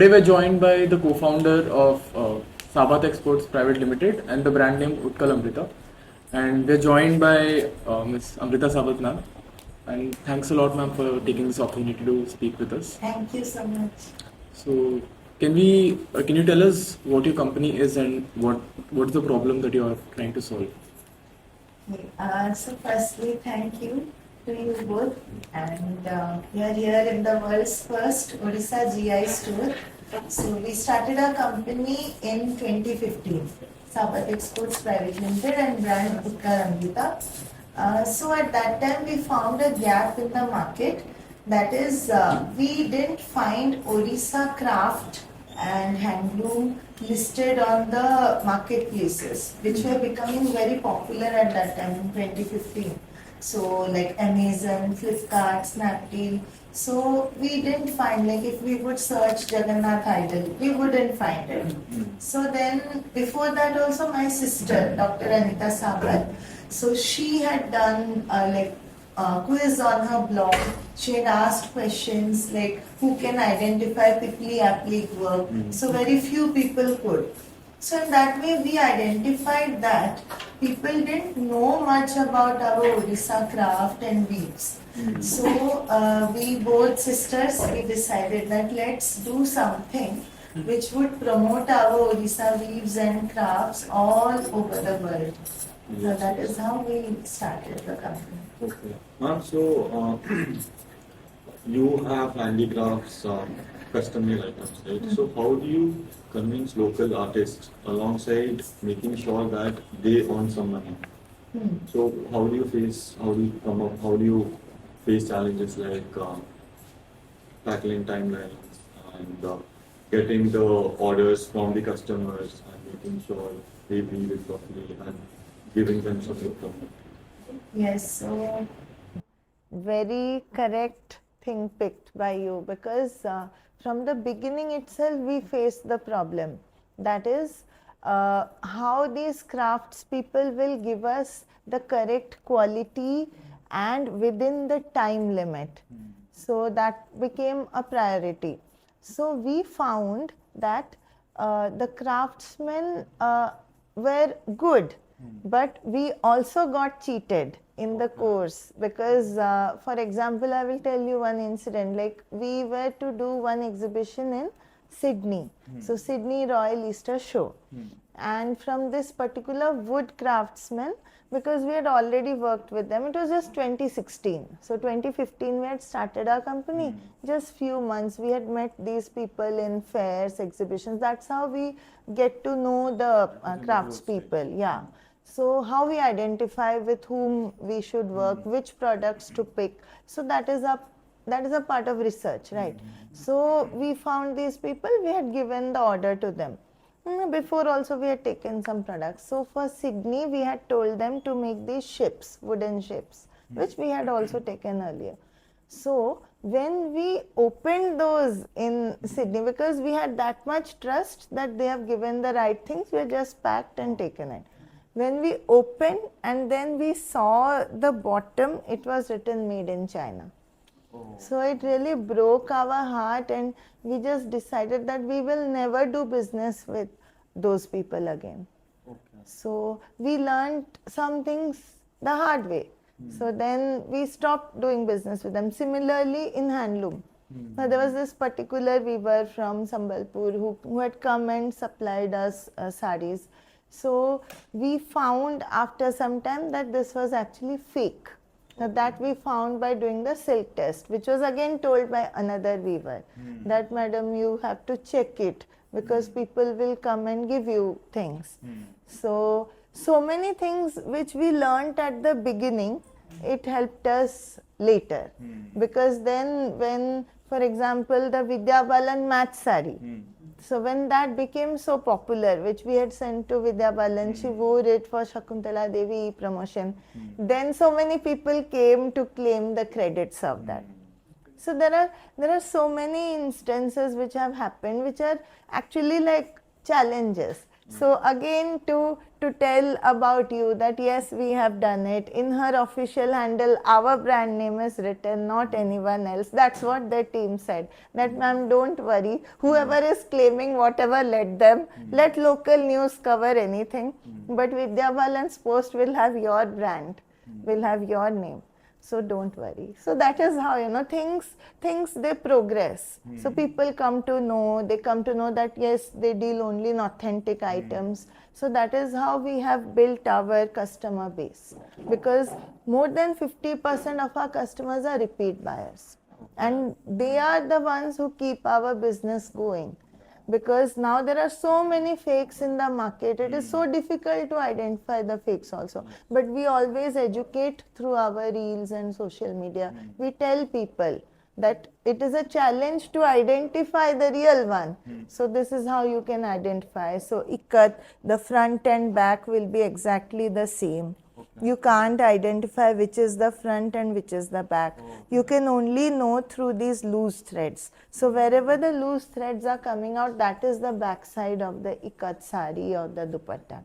Today we're joined by the co-founder of Sabat Exports Pvt Limited and the brand name Utkalamrita. And we're joined by Ms. Amrita Sabat ma'am. And thanks a lot ma'am for taking this opportunity to speak with us. Thank you so much. So can you tell us what your company is and what's the problem that you are trying to solve? So firstly, thank you to you both, and we are here in the world's first Odisha GI store. So we started our company in 2015, Sabat Exports Pvt Limited and brand Utkalamrita. So at that time we found a gap in the market, that is we didn't find Odisha craft and handloom listed on the marketplaces, which were becoming very popular at that time in 2015. So like Amazon, Flipkart, Snapdeal. So we didn't find, like if we would search Jagannath Idol, we wouldn't find it. So then before that also my sister, Dr. Amrita Sabat, so she had done quiz on her blog. She had asked questions like who can identify quickly applique work. So very few people could. So in that way we identified that people didn't know much about our Odisha craft and weaves. So we both sisters, we decided that let's do something which would promote our Odisha weaves and crafts all over the world. So that is how we started the company. Okay. Ma'am, so you have handicrafts, custom-made items, right? So how do you convince local artists alongside making sure that they earn some money? So how do you face challenges like tackling timelines and getting the orders from the customers and making sure they weave it properly and giving them some income? Yes, so very correct thing picked by you, because from the beginning itself we faced the problem, that is how these crafts people will give us the correct quality and within the time limit. So that became a priority. So we found that the craftsmen were good, but we also got cheated in the course, because for example I will tell you one incident. Like we were to do one exhibition in Sydney, so Sydney Royal Easter Show, and from this particular wood craftsman, because we had already worked with them, it was just 2016. So 2015 we had started our company. Just few months we had met these people in fairs, exhibitions. That's how we get to know the crafts people. Yeah. So how we identify with whom we should work, which products to pick. So that is a part of research, right? So we found these people, we had given the order to them. Before also we had taken some products. So for Sydney we had told them to make these ships, wooden ships, which we had also taken earlier. So when we opened those in Sydney, because we had that much trust that they have given the right things, we had just packed and taken it. When we opened and then we saw the bottom, it was written made in China. So it really broke our heart, and we just decided that we will never do business with those people again. So we learned some things the hard way. So then we stopped doing business with them. Similarly in handloom. Now there was this particular weaver from Sambalpur who had come and supplied us sarees. So we found after some time that this was actually fake. That we found by doing the silk test, which was again told by another weaver that madam, you have to check it, because people will come and give you things. So many things which we learnt at the beginning, it helped us later. Because then when, for example, the Vidya Balan match sari, so when that became so popular, which we had sent to Vidya Balan, she wore it for Shakuntala Devi promotion. Then so many people came to claim the credits of that. So there are so many instances which have happened, which are actually like challenges. So again to tell about you that yes, we have done it. In her official handle, our brand name is written, not anyone else. That's what the team said. That ma'am, don't worry. Whoever is claiming whatever, let them. Let local news cover anything. But Vidya Balan's post will have your brand, will have your name. So don't worry. So that is how, things they progress. So people come to know, they come to know that yes, they deal only in authentic items. So that is how we have built our customer base, because more than 50% of our customers are repeat buyers, and they are the ones who keep our business going. Because now there are so many fakes in the market, it is so difficult to identify the fakes also. But we always educate through our reels and social media. We tell people that it is a challenge to identify the real one. So this is how you can identify. So ikat, the front and back will be exactly the same. You can't identify which is the front and which is the back. You can only know through these loose threads. So wherever the loose threads are coming out, that is the back side of the ikat sari or the dupatta.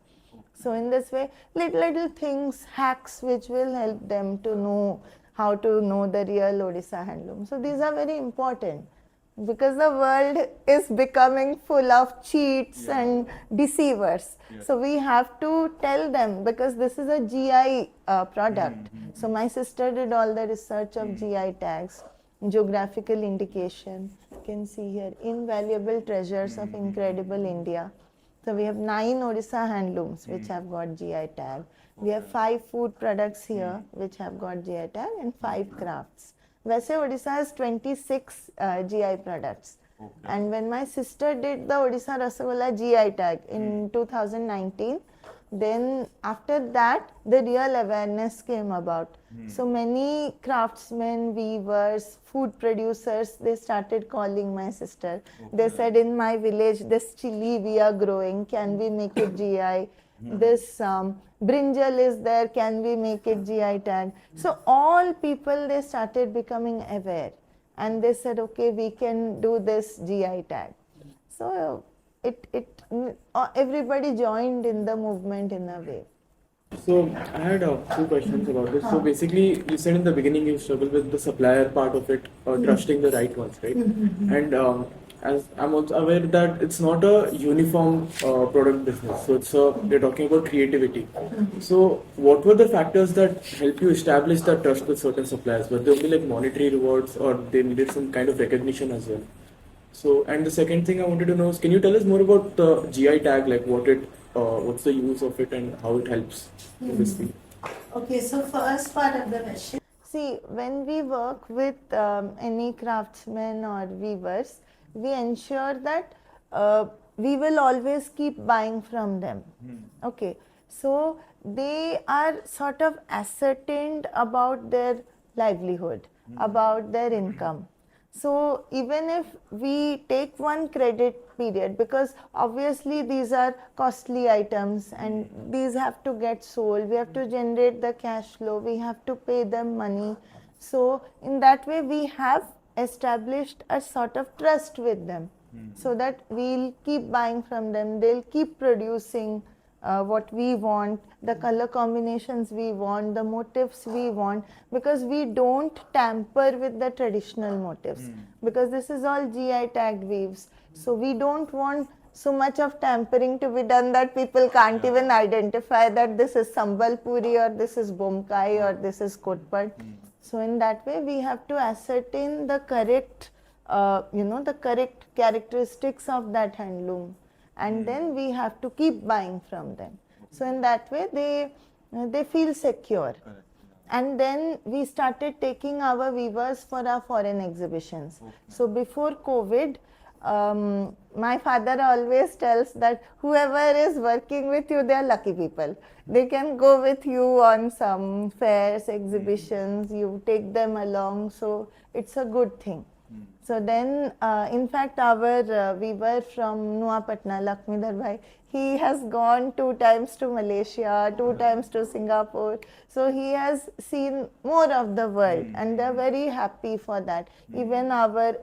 So in this way, little things, hacks which will help them to know how to know the real Odisha handloom. So these are very important, because the world is becoming full of cheats and deceivers. So we have to tell them, because this is a GI product. So my sister did all the research of GI tags, geographical indication. You can see here, invaluable treasures of incredible India. So we have 9 Odisha handlooms which have got GI tag. We have 5 food products here which have got GI tag, and 5 crafts. वैसे Odisha has 26 GI products. And when my sister did the Odisha Rasagolla GI tag in 2019, then after that the real awareness came about. So many craftsmen, weavers, food producers, they started calling my sister. They said, in my village this chili we are growing, can we make it GI? This brinjal is there, can we make it GI tag? So all people, they started becoming aware, and they said, okay, we can do this GI tag. So everybody joined in the movement in a way. So I had 2 questions about this. So basically, you said in the beginning you struggle with the supplier part of it, trusting the right ones, right? And as I'm also aware that it's not a uniform product business. So we're talking about creativity. So what were the factors that help you establish that trust with certain suppliers? Were there only like monetary rewards, or they needed some kind of recognition as well? So, and the second thing I wanted to know is, can you tell us more about the GI tag, like what's the use of it and how it helps in this field? Okay, so first part of the question. See, when we work with any craftsmen or weavers, we ensure that we will always keep buying from them. Okay, so they are sort of ascertained about their livelihood, about their income. So even if we take one credit period, because obviously these are costly items and these have to get sold, we have to generate the cash flow, we have to pay them money. So in that way we have established a sort of trust with them, so that we'll keep buying from them, they'll keep producing what we want, the color combinations we want, the motifs we want, because we don't tamper with the traditional motifs, because this is all GI tagged weaves. So we don't want so much of tampering to be done that people can't even identify that this is Sambalpuri or this is Bomkai or this is Kotpad. So in that way we have to ascertain the correct, the correct characteristics of that handloom, and then we have to keep buying from them. So in that way they feel secure. And then we started taking our weavers for our foreign exhibitions. So before COVID, my father always tells that whoever is working with you, they are lucky people. They can go with you on some fairs, exhibitions, you take them along, so it's a good thing. So then, in fact, our weaver from Nuapatna, Lakshmidhar Bhai, he has gone 2 times to Malaysia, 2 times to Singapore. So he has seen more of the world, and they're very happy for that. Even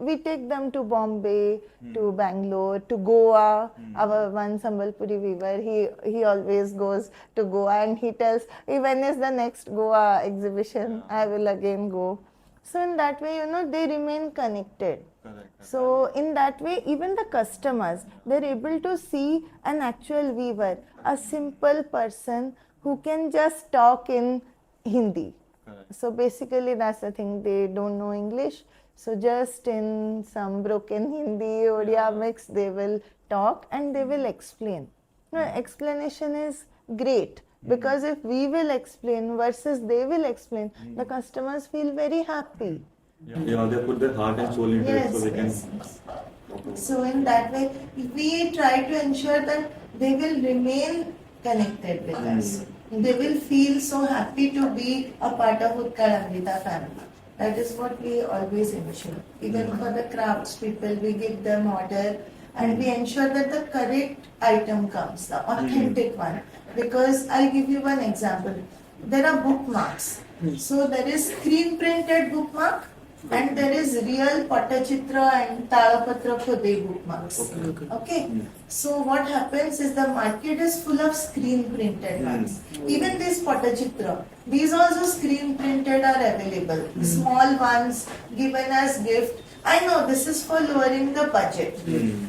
we take them to Bombay, to Bangalore, to Goa. Our one Sambalpuri weaver, he always goes to Goa, and he tells, when is the next Goa exhibition? I will again go. So in that way, they remain connected. Correct. So in that way, even the customers, they're able to see an actual weaver, a simple person who can just talk in Hindi. Correct. So basically that's the thing, they don't know English. So just in some broken Hindi, Odia mix, they will talk and they will explain. Explanation is great. Because if we will explain versus they will explain, the customers feel very happy. Yeah, they put their heart and soul into it so they can. So in that way, we try to ensure that they will remain connected with us. They will feel so happy to be a part of Utkalamrita family. That is what we always ensure. Even for the crafts people, we give them order and we ensure that the correct item comes, the authentic one. Because I'll give you one example. There are bookmarks. So there is screen printed bookmark and there is real Patachitra and Talapatra Khode bookmarks. Okay. So what happens is the market is full of screen printed ones. Even this Patachitra, these also screen printed are available. Small ones given as gift. I know this is for lowering the budget,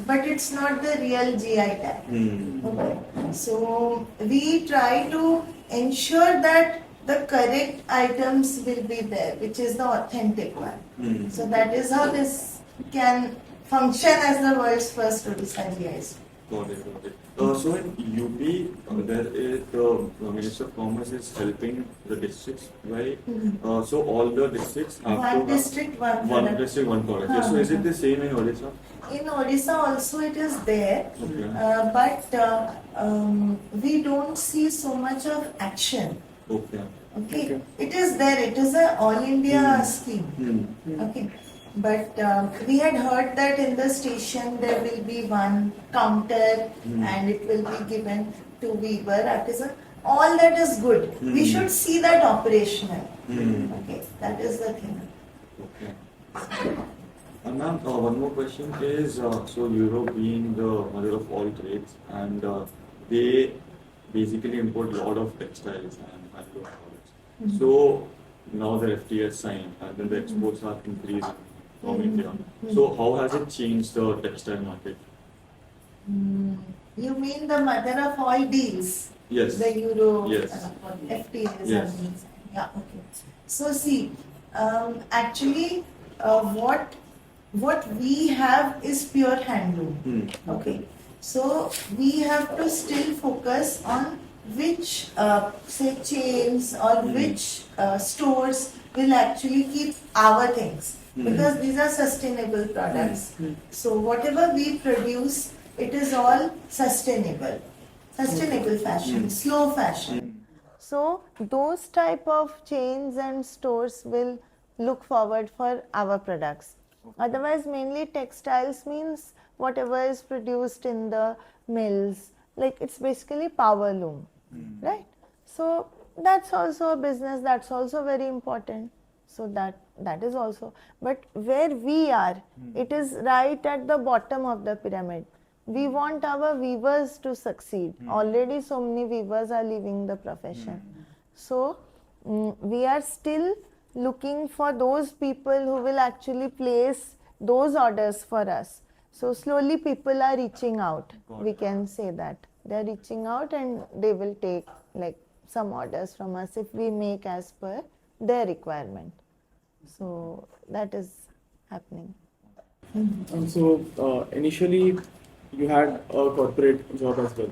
but it's not the real GI tag. Okay. So we try to ensure that the correct items will be there, which is the authentic one. So that is how this can function as the world's first Odisha GI. Got it. So in UP, there is the Minister of Commerce is helping the districts, right? So all the districts have One to district, one one product. district, one product. Yeah, so is it the same in Odisha? In Odisha also it is there, Okay. but we don't see so much of action. Okay. It is there. It is a all India scheme. Okay. But we had heard that in the station there will be one counter and it will be given to weaver, artisan. All that is good. We should see that operational. Okay, that is the thing. Okay. And ma'am, one more question is, so Europe being the mother of all trades, and they basically import a lot of textiles and handloom products. So now the FTA is signed, and then the exports are increasing from India. So how has it changed the textile market? You mean the mother of all deals? Yes. The Euro, Yes. FTAs. Yes. Yeah, okay. So see, actually, what we have is pure handloom. Okay. So we have to still focus on which, say, chains or which stores will actually keep our things. Because these are sustainable products. So whatever we produce, it is all sustainable. Sustainable fashion, slow fashion. So those type of chains and stores will look forward for our products. Otherwise, mainly textiles means whatever is produced in the mills, like it's basically power loom, right? So that's also a business, that's also very important. So that is also, but where we are, it is right at the bottom of the pyramid. We want our weavers to succeed. Already so many weavers are leaving the profession. So we are still looking for those people who will actually place those orders for us. So slowly people are reaching out. We can say that. They are reaching out and they will take like some orders from us if we make as per their requirement. So that is happening. And so initially you had a corporate job as well.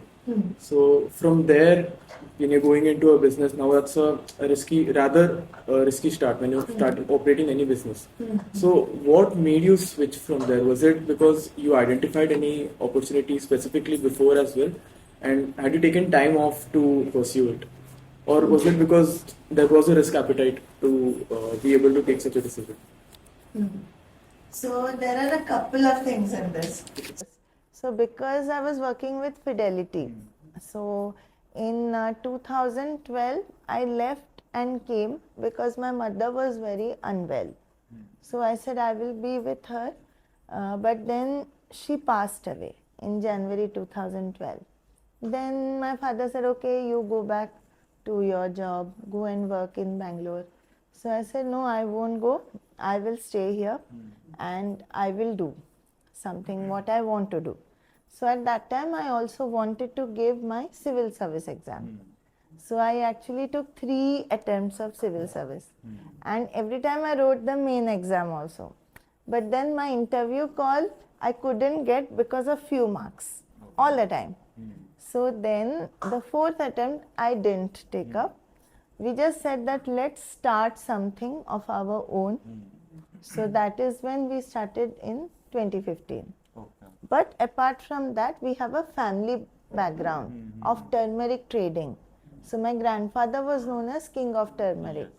So from there, when you're going into a business, now that's a risky start when you start operating any business. So what made you switch from there? Was it because you identified any opportunity specifically before as well? And had you taken time off to pursue it? Or was it because there was a risk appetite to be able to take such a decision? So there are a couple of things in this. So because I was working with Fidelity, so in 2012 I left and came because my mother was very unwell. So I said I will be with her, but then she passed away in January 2012. Then my father said, okay, you go back to your job, go and work in Bangalore. So I said, no, I won't go. I will stay here and I will do something what I want to do. So at that time, I also wanted to give my civil service exam. So I actually took 3 attempts of civil service. And every time I wrote the main exam also. But then my interview call, I couldn't get because of few marks all the time. So then the 4th attempt I didn't take up. We just said that let's start something of our own. So that is when we started in 2015. Okay. But apart from that, we have a family background of turmeric trading. So my grandfather was known as King of Turmeric.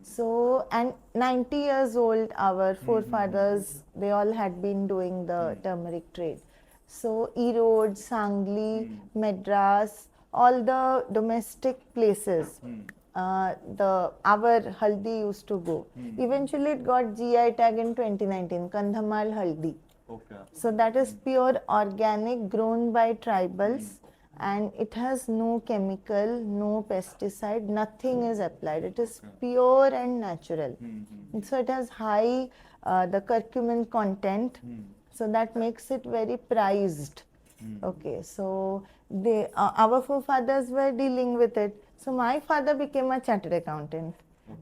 So, and 90 years old, our forefathers, they all had been doing the turmeric trade. So Erode, Sangli, Madras, all the domestic places, our haldi used to go. Eventually it got GI tag in 2019, Kandhamal haldi. Okay. So that is pure organic, grown by tribals, and it has no chemical, no pesticide, nothing is applied. It is pure and natural. And so it has high the curcumin content, so that makes it very prized. Okay, so they our forefathers were dealing with it. So my father became a chartered accountant.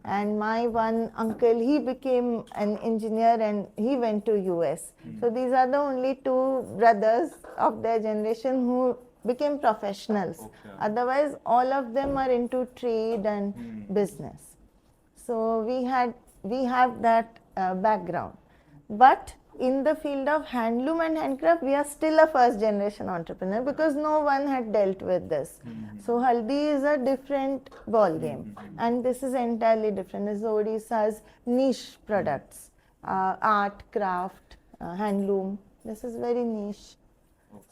And my one uncle, he became an engineer and he went to US. So these are the only 2 brothers of their generation who became professionals. Okay. Otherwise, all of them are into trade and business. So we have that background. But in the field of handloom and handcraft, we are still a first generation entrepreneur because no one had dealt with this. So haldi is a different ball game, and this is entirely different. This is Odisha's niche products, art, craft, handloom. This is very niche.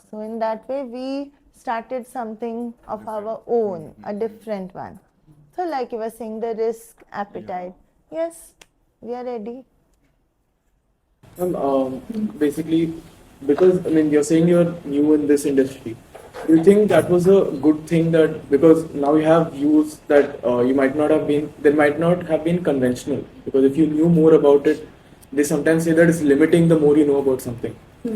So in that way, we started something of our own, a different one. So like you were saying, the risk appetite. Yes, we are ready. Basically, because I mean, you're saying you're new in this industry. Do you think that was a good thing that because now you have views that you might not have been, they might not have been conventional? Because if you knew more about it, they sometimes say that it's limiting the more you know about something.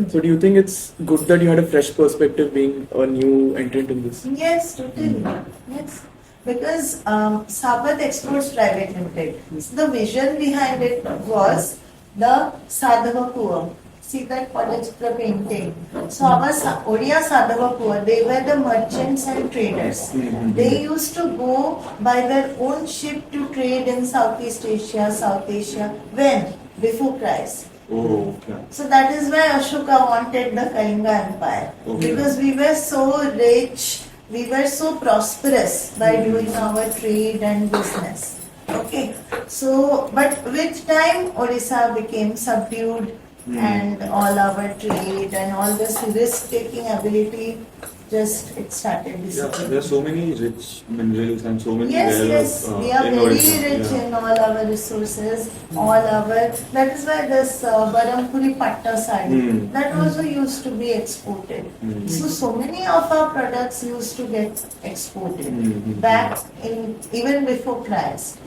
So do you think it's good that you had a fresh perspective being a new entrant in this? Yes, totally. Yes. Because Sabat Exports Pvt. The vision behind it was the Sadhava poor. See that college painting. So our Odia Sadhava poor, they were the merchants and traders. They used to go by their own ship to trade in Southeast Asia, South Asia. When? Before Christ. Oh, okay. So that is why Ashoka wanted the Kalinga Empire. Okay. Because we were so rich, we were so prosperous by doing our trade and business. Okay. So, but with time, Odisha became subdued and all our trade and all this risk-taking ability, just it started Yeah, disappearing. there are so many rich minerals and so many Yes, rare yes, we are in very Odisha. rich Yeah. in all our resources, all our, that is why this Barampuri Patta sari, that also used to be exported. So many of our products used to get exported back in, even before Christ.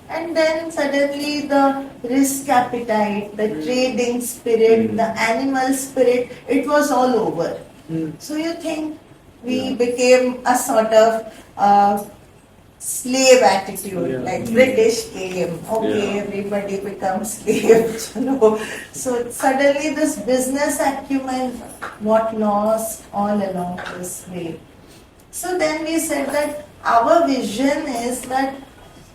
And then suddenly the risk appetite, the trading spirit, the animal spirit, it was all over. So you think we became a sort of slave attitude, like British came, okay, everybody becomes slave, you know. So suddenly this business acumen got lost all along this way. So then we said that our vision is that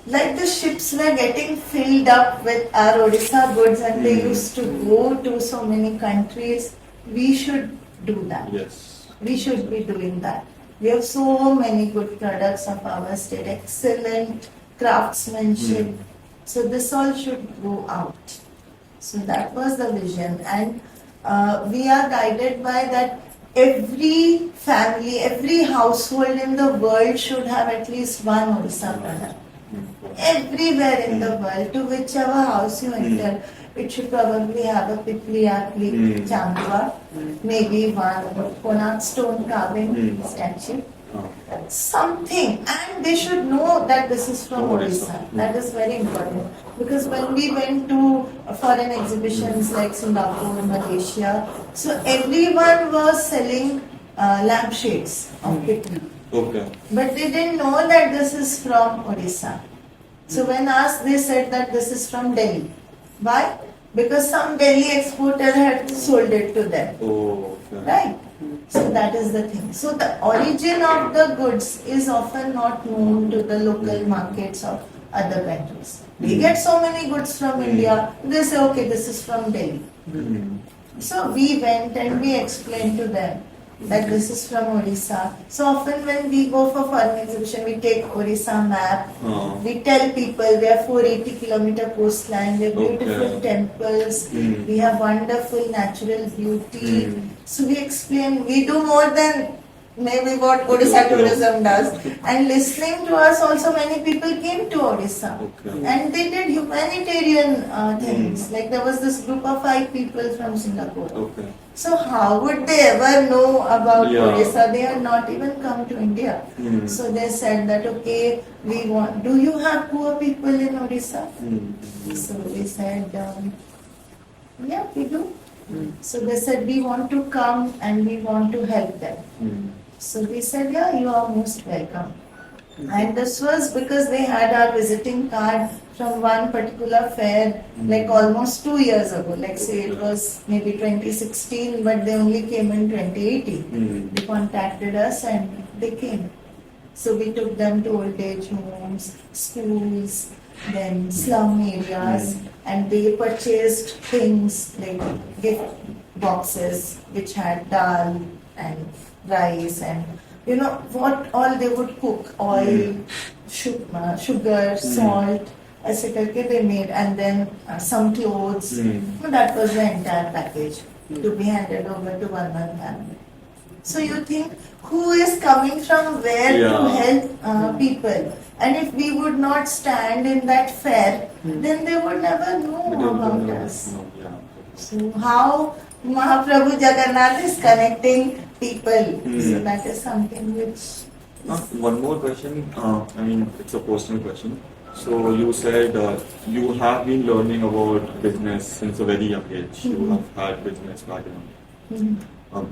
like the ships were getting filled up with our Odisha goods and they used to go to so many countries, we should do that. Yes. We should be doing that. We have so many good products of our state, excellent craftsmanship. So this all should go out. So that was the vision, and we are guided by that. Every family, every household in the world should have at least one Odisha product. Everywhere in the world, to whichever house you enter, it should probably have a pitli apli chambua, maybe one Konark stone carving statue, something, and they should know that this is from Odisha. That is very important, because when we went to foreign exhibitions like Singapore, Malaysia, so everyone was selling lampshades of pitli. Okay. But they didn't know that this is from Odisha. So when asked, they said that this is from Delhi. Why? Because some Delhi exporter had sold it to them. Oh, okay. Right? So that is the thing. So the origin of the goods is often not known to the local markets of other countries. We get so many goods from India, they say, okay, this is from Delhi. So we went and we explained to them that this is from Odisha. So often when we go for foreign exhibition, we take Odisha map. We tell people we have 480-kilometer coastline, we have beautiful temples, we have wonderful natural beauty. So we explain, we do more than maybe what Odisha tourism does. And listening to us also, many people came to Odisha. And they did humanitarian things. Like there was this group of 5 people from Singapore. So how would they ever know about Odisha? They had not even come to India. So they said that, okay, we want, do you have poor people in Odisha? So we said, yeah, we do. So they said, we want to come and we want to help them. So we said, yeah, you are most welcome. And this was because they had our visiting card from one particular fair, like almost 2 years ago. Like say it was maybe 2016, but they only came in 2018. They contacted us and they came. So we took them to old age homes, schools, then slum areas, and they purchased things like gift boxes which had dal and rice and you know what all they would cook, oil, sugar, salt, etc. They made, and then some clothes. So that was the entire package to be handed over to one family. So you think who is coming from where to help people? And if we would not stand in that fair, then they would never know about us. So how Mahaprabhu Jagannath is connecting people. So that is something which... One more question, I mean it's a personal question. So you said you have been learning about business since a very young age. You have had business background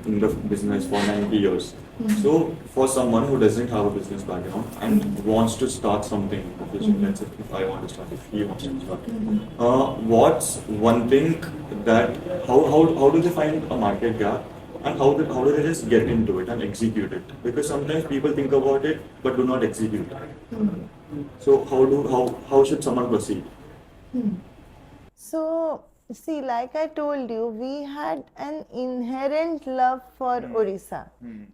in the business for 90 years. So for someone who doesn't have a business background and wants to start something, let's say if I want to start, if he wants to start, what's one thing that, how do they find a market gap? And how do they just get into it and execute it? Because sometimes people think about it but do not execute it. So how should someone proceed? So see, like I told you, we had an inherent love for Odisha.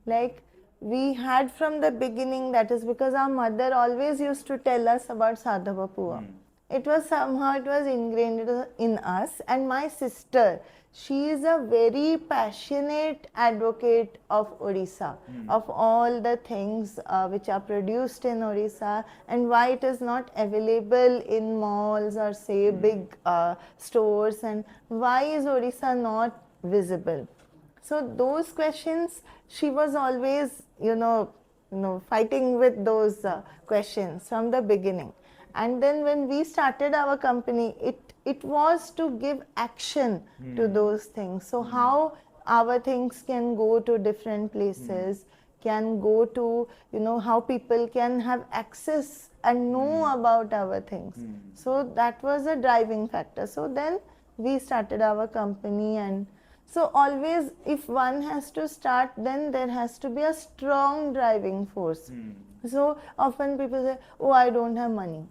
Like we had from the beginning. That is because our mother always used to tell us about Sadhava Pua. It was somehow ingrained in us. And my sister, she is a very passionate advocate of Odisha, of all the things which are produced in Odisha and why it is not available in malls or say big stores, and why is Odisha not visible. So those questions, she was always, fighting with those questions from the beginning. And then when we started our company, it was to give action to those things. So how our things can go to different places, can go to, how people can have access and know about our things. So that was a driving factor. So then we started our company, and so always if one has to start, then there has to be a strong driving force. So often people say, oh, I don't have money.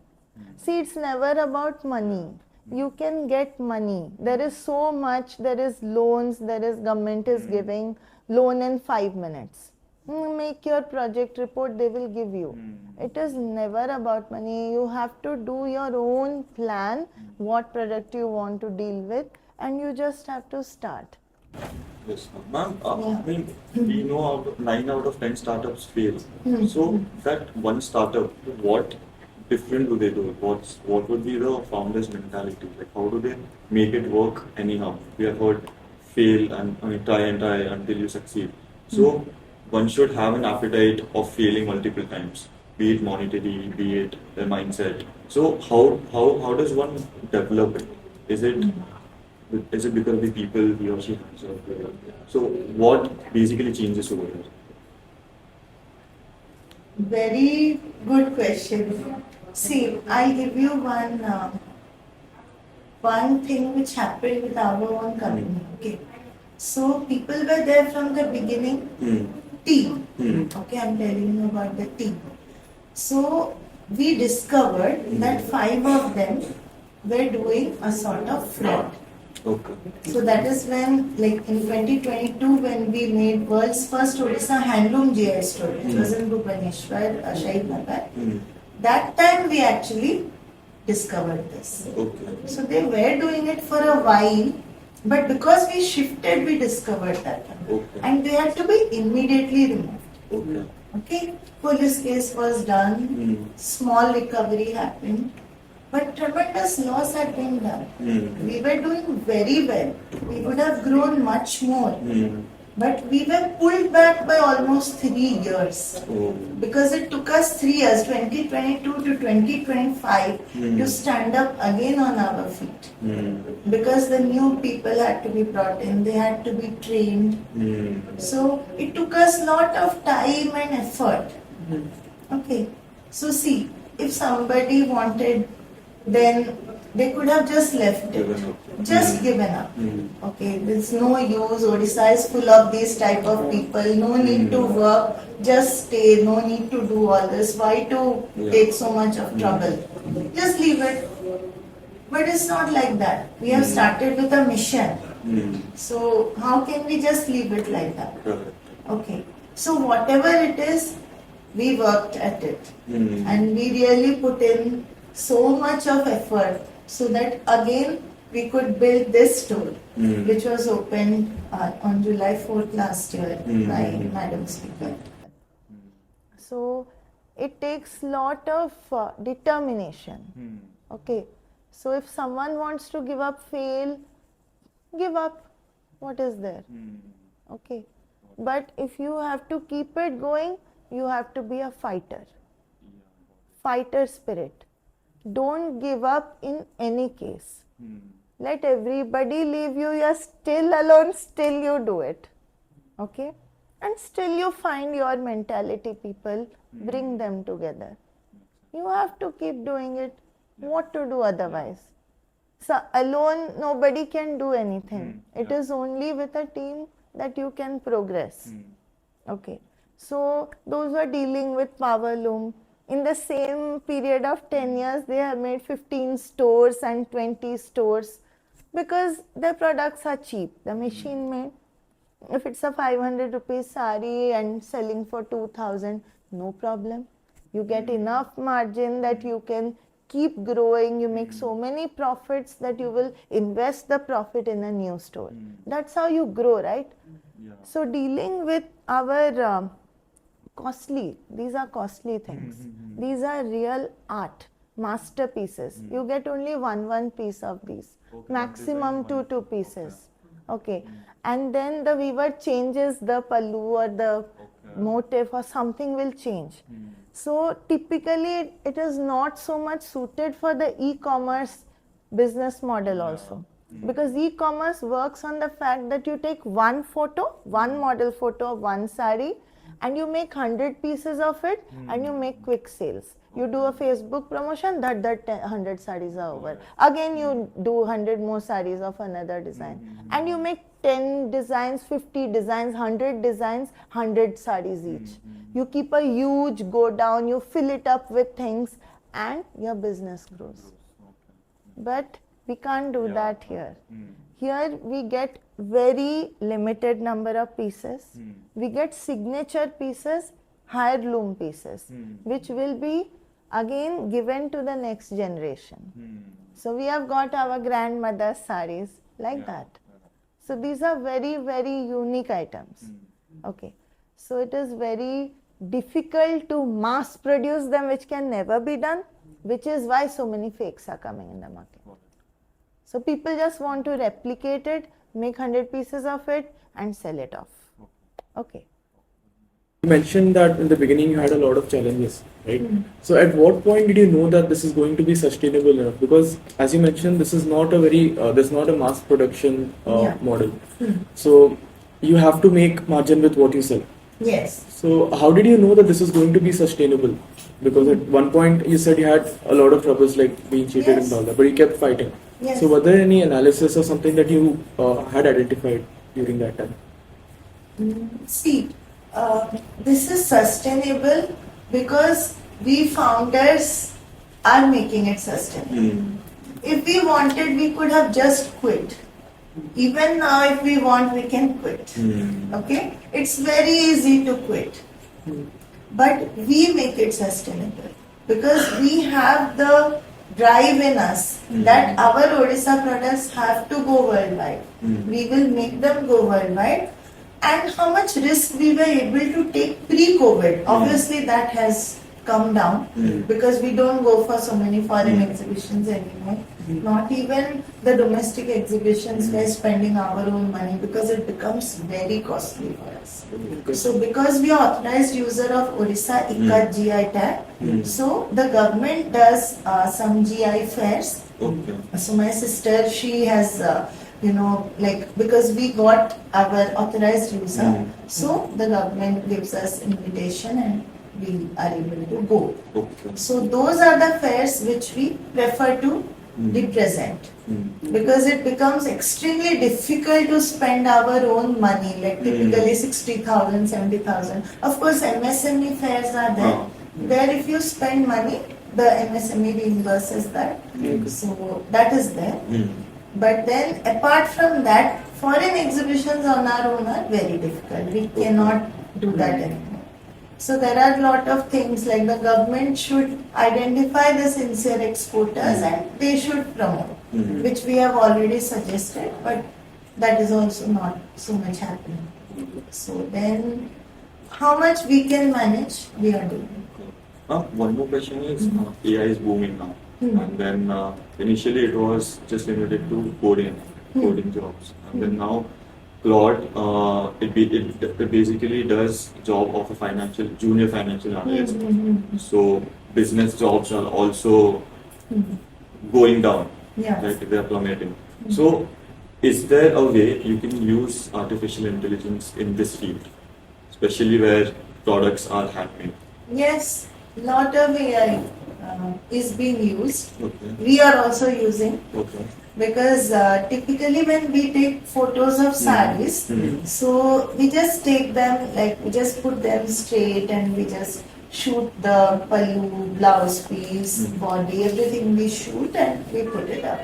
See, it's never about money. You can get money. There is so much, there is loans, there is government is giving loan in 5 minutes. Make your project report, they will give you. It is never about money. You have to do your own plan, what product you want to deal with, and you just have to start. Yes, ma'am. Yeah. I mean, we know 9 out of 10 startups fail. So that one startup, what different do they do? What would be the founder's mentality? Like, how do they make it work anyhow? We have heard fail and try and try until you succeed. So one should have an appetite of failing multiple times, be it monetary, be it their mindset. So how does one develop it? Is it because of the people he or she hangs out with? So what basically changes over there? Very good question. See, I'll give you one thing which happened with our own company. Okay, so people were there from the beginning. Team. Okay, I'm telling you about the team. So we discovered that 5 of them were doing a sort of fraud. Okay. So that is when, like in 2022, when we made world's first Odisha handloom GI store, it was in Bhubaneswar, Shahid Nagar. That time we actually discovered this. Okay. So they were doing it for a while, but because we shifted, we discovered that one. Okay. And they had to be immediately removed. Okay. Okay, police case was done, small recovery happened, but tremendous loss had been done. We were doing very well. We would have grown much more. But we were pulled back by almost 3 years. Because it took us 3 years, 2022 to 2025, to stand up again on our feet. Because the new people had to be brought in, they had to be trained. So it took us a lot of time and effort. Okay. So see, if somebody wanted, then they could have just left it. Just given up. Okay, there's no use. Odisha is full of these type of people. No need to work. Just stay. No need to do all this. Why to take so much of trouble? Just leave it. But it's not like that. We have started with a mission. So how can we just leave it like that? Okay. So whatever it is, we worked at it. And we really put in so much of effort so that again we could build this store, which was opened on July 4th last year by Madam Speaker. So it takes lot of determination. Okay, so if someone wants to give up, fail, give up. What is there? Okay, but if you have to keep it going, you have to be a fighter. Fighter spirit. Don't give up in any case. Let everybody leave you. You're still alone, still you do it. Okay? And still you find your mentality people, bring them together. You have to keep doing it. What to do otherwise? So alone nobody can do anything. It is only with a team that you can progress. Okay. So those who are dealing with Powerloom, in the same period of 10 years, they have made 15 stores and 20 stores because their products are cheap. The machine made, if it's a 500 rupees sari and selling for 2000, no problem. You get enough margin that you can keep growing. You make so many profits that you will invest the profit in a new store. That's how you grow, right? So dealing with our costly, these are costly things. These are real art, masterpieces. You get only one piece of these, maximum two pieces. Okay, and then the weaver changes the pallu or the motif or something will change. So typically it is not so much suited for the e-commerce business model also. Because e-commerce works on the fact that you take one photo, one model photo of one sari, and you make 100 pieces of it and you make quick sales. You do a Facebook promotion, that 100 sarees are over. Again you do 100 more sarees of another design. And you make 10 designs, 50 designs, 100 designs, 100 sarees each. You keep a huge go down, you fill it up with things and your business grows. But We can't do Yeah. that here. Here we get very limited number of pieces. We get signature pieces, handloom pieces, which will be again given to the next generation. So we have got our grandmother's saris like that. So these are very, very unique items. Okay. So it is very difficult to mass produce them, which can never be done, which is why so many fakes are coming in the market. So people just want to replicate it, make 100 pieces of it and sell it off. Okay. You mentioned that in the beginning you had a lot of challenges, right? So at what point did you know that this is going to be sustainable enough? Because as you mentioned, this is not a very, this is not a mass production model. So you have to make margin with what you sell. Yes. So how did you know that this is going to be sustainable? Because at one point you said you had a lot of troubles like being cheated and all that, but you kept fighting. Yes. So were there any analysis or something that you had identified during that time? See, this is sustainable because we founders are making it sustainable. If we wanted, we could have just quit. Even now, if we want, we can quit. Okay? It's very easy to quit. But we make it sustainable because we have the drive in us that our Odisha products have to go worldwide. We will make them go worldwide. And how much risk we were able to take pre-COVID, obviously that has come down because we don't go for so many foreign exhibitions anymore. Not even the domestic exhibitions, we're spending our own money because it becomes very costly for us. So because we are authorized user of Odisha ICA GI tag, so the government does some GI fairs. So my sister, she has because we got our authorized user, so the government gives us invitation and we are able to go. So those are the fairs which we prefer to represent because it becomes extremely difficult to spend our own money, like typically 60,000, 70,000. Of course, MSME fairs are there. There, if you spend money, the MSME reimburses that. So that is there. But then apart from that, foreign exhibitions on our own are very difficult. We cannot do that anymore. So there are a lot of things like the government should identify the sincere exporters and they should promote, which we have already suggested, but that is also not so much happening. So then how much we can manage, we are doing. One more question is AI is booming now. And then initially it was just limited to coding jobs. And then now Claude, it basically does job of a junior financial analyst. So business jobs are also going down, right? They are plummeting. So is there a way you can use artificial intelligence in this field, especially where products are handmade? Yes, lot of AI is being used. We are also using because typically when we take photos of saris, so we just take them, like we just put them straight and we just shoot the pallu, blouse piece, body, everything we shoot and we put it up.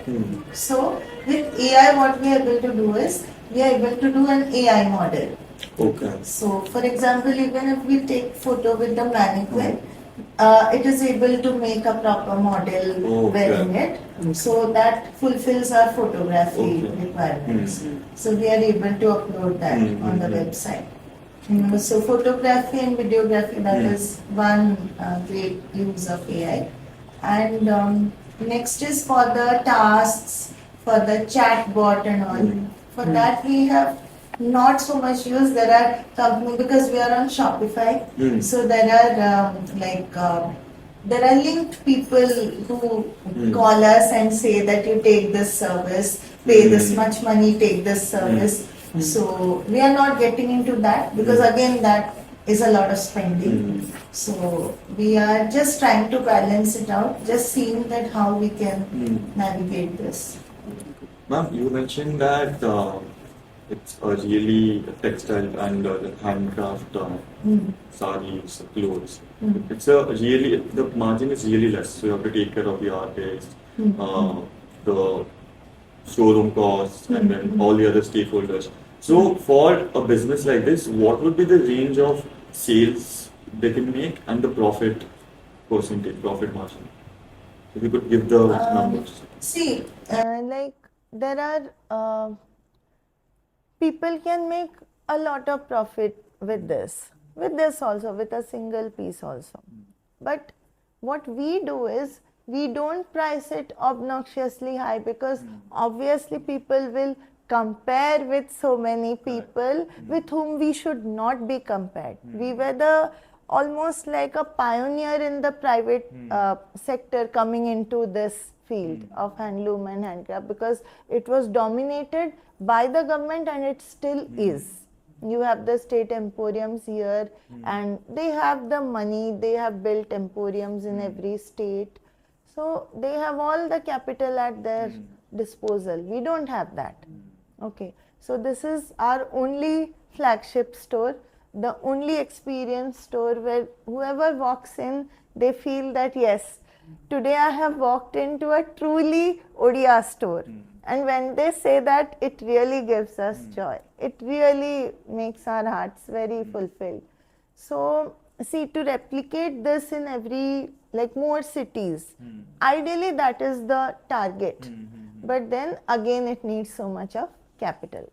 So with AI what we are able to do is, we are able to do an AI model. So for example, even if we take photo with the mannequin, it is able to make a proper model wearing it. So that fulfills our photography requirements. So we are able to upload that on the website. So photography and videography, that is one great use of AI. And next is for the tasks, for the chat bot and all. For that we have not so much use. There are companies, because we are on Shopify, so there are there are linked people who call us and say that you take this service, pay this much money, take this service. So we are not getting into that because again that is a lot of spending. So we are just trying to balance it out, just seeing that how we can navigate this. Ma'am, you mentioned that it's a really textile and handcraft sarees, clothes. It's a really, the margin is really less, so you have to take care of the artist, the showroom costs, and then all the other stakeholders. So for a business like this, what would be the range of sales they can make and the profit percentage, profit margin? If you could give the numbers. See, like there are people can make a lot of profit with this also, with a single piece also. But what we do is we don't price it obnoxiously high, because obviously people will compare with so many people with whom we should not be compared. We were the almost like a pioneer in the private sector coming into this field of handloom and handcraft, because it was dominated by the government and it still is. You have the state emporiums here, and they have the money, they have built emporiums in every state, so they have all the capital at their disposal. We don't have that. Okay, so this is our only flagship store, the only experience store where whoever walks in, they feel that yes, today I have walked into a truly Odia store. And when they say that, it really gives us joy. It really makes our hearts very fulfilled. So, see, to replicate this in every, like more cities, ideally that is the target. But then again, it needs so much of capital.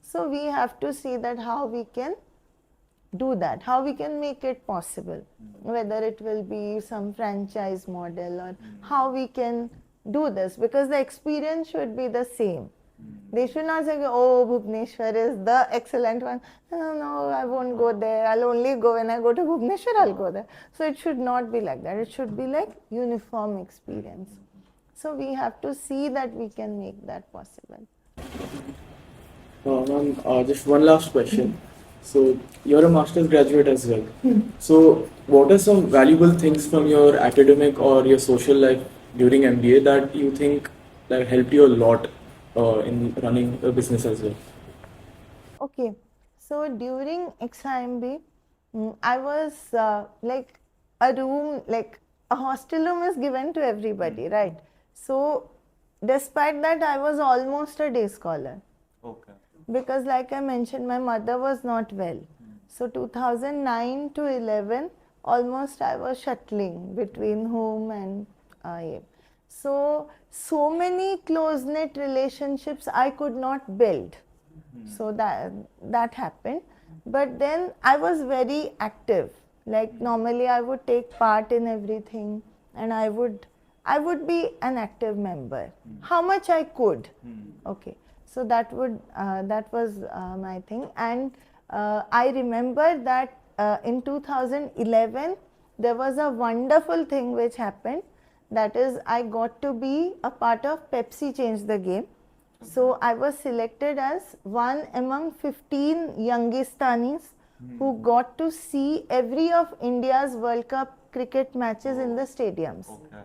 So, we have to see that how we can do that, how we can make it possible, whether it will be some franchise model or how we can do this, because the experience should be the same. They should not say, oh, Bhubaneswar is the excellent one. No, I won't go there. I'll only go when I go to Bhubaneswar, I'll go there. So it should not be like that. It should be like uniform experience. So we have to see that we can make that possible. Ma'am, just one last question. So you're a master's graduate as well. So what are some valuable things from your academic or your social life during MBA that you think that helped you a lot in running a business as well? Okay, so during XIMB, I was like a room, like a hostel room is given to everybody, right? So despite that, I was almost a day scholar. Okay. Because like I mentioned, my mother was not well. So 2009 to 11, almost I was shuttling between home and so many close-knit relationships I could not build. So that happened. But then I was very active. Like normally I would take part in everything, and I would be an active member. How much I could. Okay. So that was my thing. And I remember that in 2011 there was a wonderful thing which happened. That is, I got to be a part of Pepsi Change the Game. So I was selected as one among 15 Youngistanis who got to see every of India's World Cup cricket matches in the stadiums. Okay.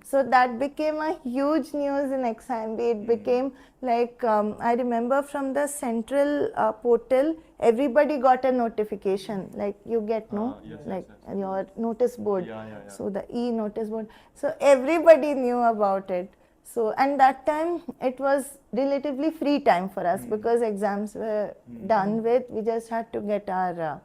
So that became a huge news in XIMB. It became like, I remember from the central portal, everybody got a notification, like you get your notice board. So the e-notice board. So everybody knew about it. So, and that time it was relatively free time for us because exams were done with. We just had to get our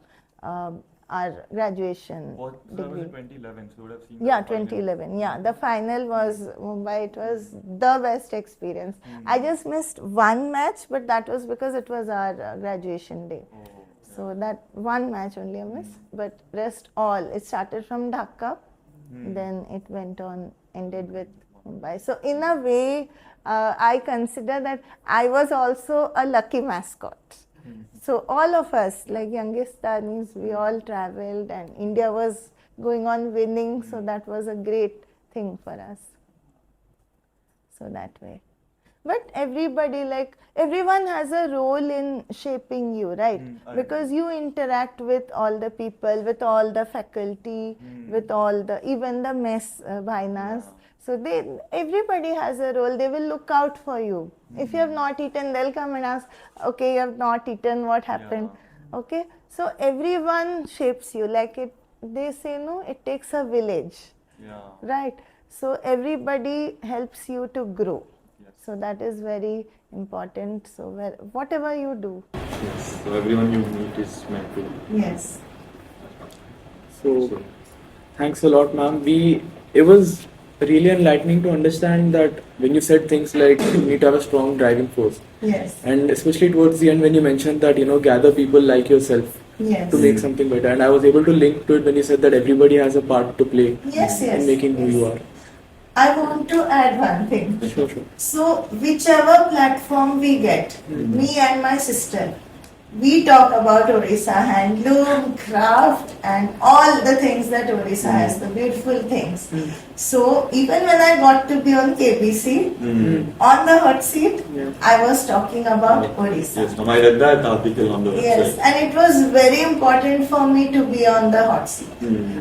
graduation degree. Was it 2011? So would have seen. Yeah, 2011. Yeah, the final was Mumbai. It was the best experience. I just missed one match, but that was because it was our graduation day. So that one match only I missed, but rest all. It started from Dhaka, then it went on, ended with Mumbai. So in a way, I consider that I was also a lucky mascot. So all of us, like Youngistanis, we all traveled, and India was going on winning. So that was a great thing for us. So that way. But everybody, like everyone has a role in shaping you, right? Because you interact with all the people, with all the faculty, with all the, even the mess bhainas. So everybody has a role. They will look out for you. If you have not eaten, they'll come and ask, okay, you have not eaten, what happened? Okay. So everyone shapes you. Like they say, no, it takes a village. Right. So everybody helps you to grow. So that is very important. So whatever you do. Yes. So everyone you meet is meant to. Yes. So, thanks a lot, ma'am. It was really enlightening to understand that when you said things like you need to have a strong driving force, Yes. and especially towards the end when you mentioned that gather people like yourself Yes. to make something better, and I was able to link to it when you said that everybody has a part to play Yes. in making who you are. I want to add one thing. Sure. So, whichever platform we get, me and my sister, we talk about Odisha handloom, craft, and all the things that Odisha has, the beautiful things. So, even when I got to be on KBC, on the hot seat, I was talking about Odisha. Yes, I read that article on the website. Yes, and it was very important for me to be on the hot seat.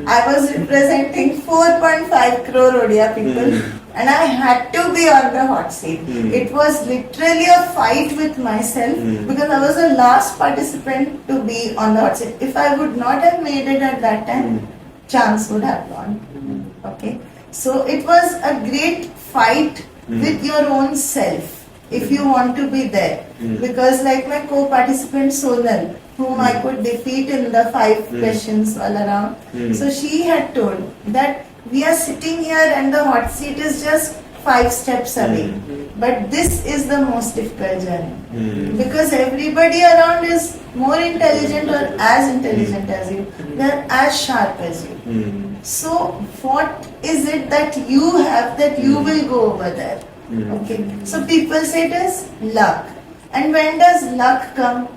I was representing 4.5 crore Odia people, and I had to be on the hot seat. It was literally a fight with myself because I was the last participant to be on the hot seat. If I would not have made it at that time, chance would have gone. Okay, so it was a great fight with your own self if you want to be there, because like my co-participant Sonal, whom I could defeat in the 5 questions all around, so she had told that we are sitting here and the hot seat is just 5 steps away, but this is the most difficult journey because everybody around is more intelligent or as intelligent as you, they are as sharp as you. So what is it that you have that you will go over there? Okay, so people say it is luck. And when does luck come?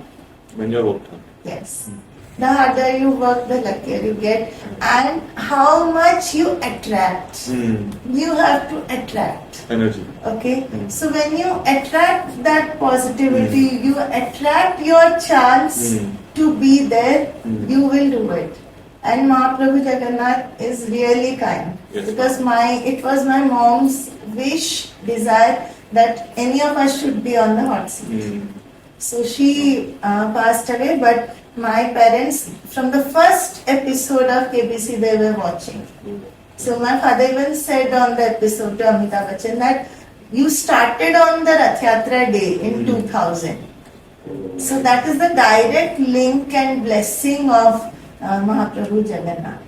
When you're worked on. Yes. The harder you work, the luckier you get. And how much you attract. You have to attract. Energy. Okay, so when you attract that positivity, you attract your chance to be there, you will do it. And Mahaprabhu Jagannath is really kind, because it was my mom's wish, desire that any of us should be on the hot seat. So she passed away, but my parents, from the first episode of KBC, they were watching. So my father even said on the episode to Amrita Bachchan that you started on the Rath Yatra day in 2000. So that is the direct link and blessing of Mahaprabhu Jagannath.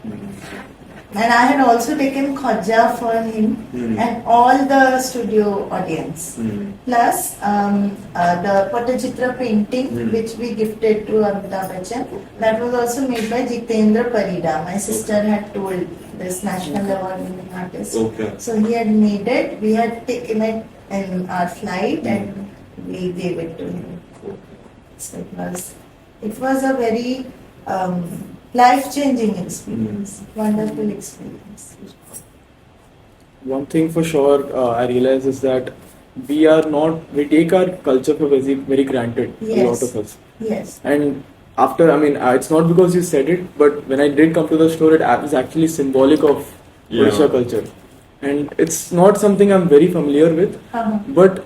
And I had also taken Khajja for him and all the studio audience. Plus the Patachitra painting which we gifted to Amrita Bachchan, that was also made by Jitendra Parida. My sister had told this national award winning artist. So he had made it, we had taken it in our flight and we gave it to him. So it was a very life-changing experience, wonderful experience. One thing for sure I realize is that we take our culture for very granted, a lot of us. Yes. And after, it's not because you said it, but when I did come to the store, it was actually symbolic of Odisha culture. And it's not something I'm very familiar with, but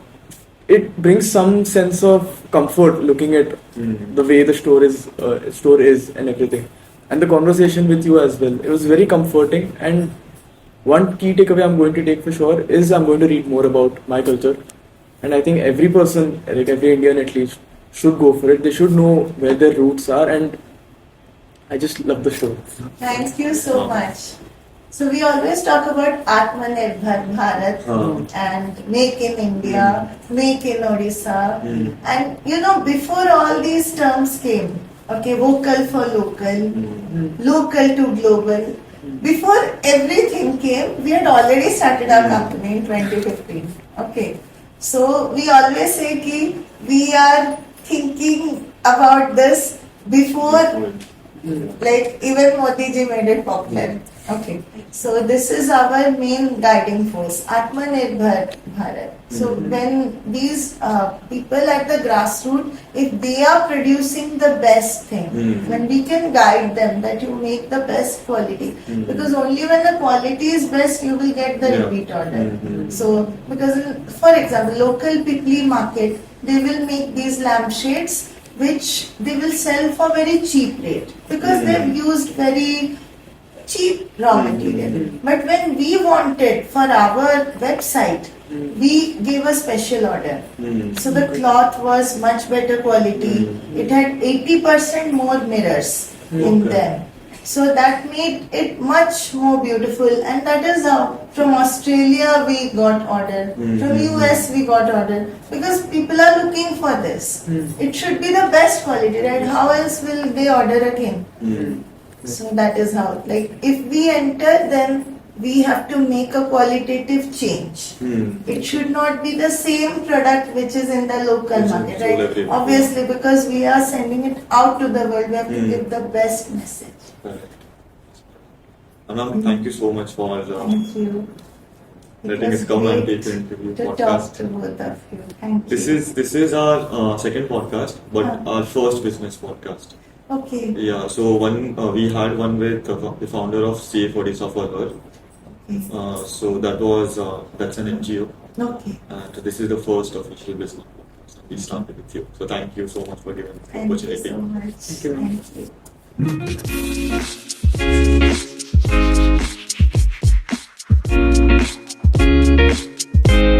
it brings some sense of comfort looking at the way the store is and everything. And the conversation with you as well. It was very comforting, and one key takeaway I'm going to take for sure is I'm going to read more about my culture. And I think every person, like every Indian at least, should go for it. They should know where their roots are, and I just love the show. Thank you so much. So we always talk about Atmanirbhar Bharat and Make in India, Make in Odisha. And before all these terms came, okay, vocal for local, local to global. Before everything came, we had already started our company in 2015. Okay, so we always say ki we are thinking about this before, like even Modi ji made it popular. Okay, so this is our main guiding force, Atmanirbhar Bharat. So when these people at the grassroots, if they are producing the best thing, when we can guide them that you make the best quality, because only when the quality is best you will get the repeat order. So because for example, local Pipli market, they will make these lampshades which they will sell for very cheap rate because they've used very cheap raw material. But when we wanted for our website we gave a special order. Mm. So the cloth was much better quality. It had 80% more mirrors in Okay. them. So that made it much more beautiful, and that is how from Australia we got order, from US we got order, because people are looking for this. It should be the best quality, right? How else will they order again? So that is how, like, if we enter, then we have to make a qualitative change. It should not be the same product which is in the local Which is market, sold right? everywhere. Obviously, because we are sending it out to the world, we have to give the best message. Correct. Anam, thank you so much for Thank you. It letting was us come and great take an interview to talk podcast. to both of you. Thank you. This is our second podcast, but our first business podcast. Okay. Yeah, so we had one with the founder of CF Odisha for her. Okay. So that's an NGO, Okay. and this is the first official business podcast. We started with you, so thank you so much for giving the Thank you opportunity. so much. Thank you. Thank you.